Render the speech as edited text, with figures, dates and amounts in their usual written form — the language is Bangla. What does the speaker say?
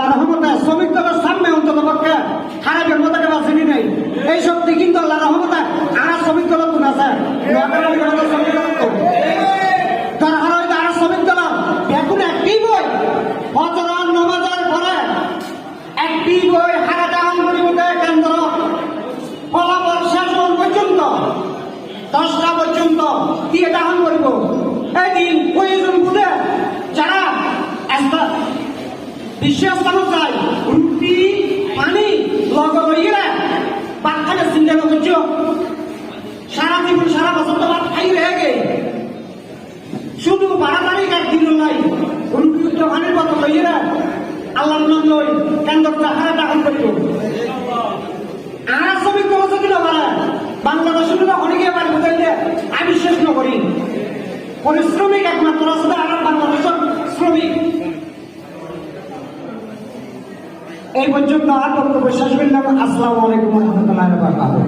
রহমতে শ্রমিক দলের সামনে অন্তত পক্ষে খারাপের মতো বাঁচেনি নাই এই শক্তি কিন্তু আল্লাহ রহমতে আর শ্রমিক দল কোন আছে শ্রমিক দল এখন একটি বই হজরত নমাজের পরে একটি বই হারাটা আন্দোলনকে কেন্দ্র ফলাফল শেষ পর্যন্ত 10টা পর্যন্ত দিয়ে দাহন করিব এদিন প্রয়োজন বুঝে যারা বিশ্বাস্থান চাই রুটি পানি লগ লইয়ে বাচ্চাকে চিন্তা করছো সারা জীবন সারা বছর তো ভাত খাই হয়ে গে শুধু বাড়াবাড়ি কাজ দিল নাই রুটি পানির মতো লইয়ে আল্লাহ নাম লই কেন্দ্রটা হারা দাহন করিব আর শ্রমিক করেছে কিনা বলে বাংলাদেশের অনেকে পারে বুঝাইলে আমি শেষ নকরি পরিশ্রমিক একমাত্র আছে আর বাংলাদেশের শ্রমিক এই পর্যন্ত আর বক্তব্য শেষ করলাম। আসসালামু আলাইকুম ওয়া রাহমাতুল্লাহি ওয়া বারাকাতুহু।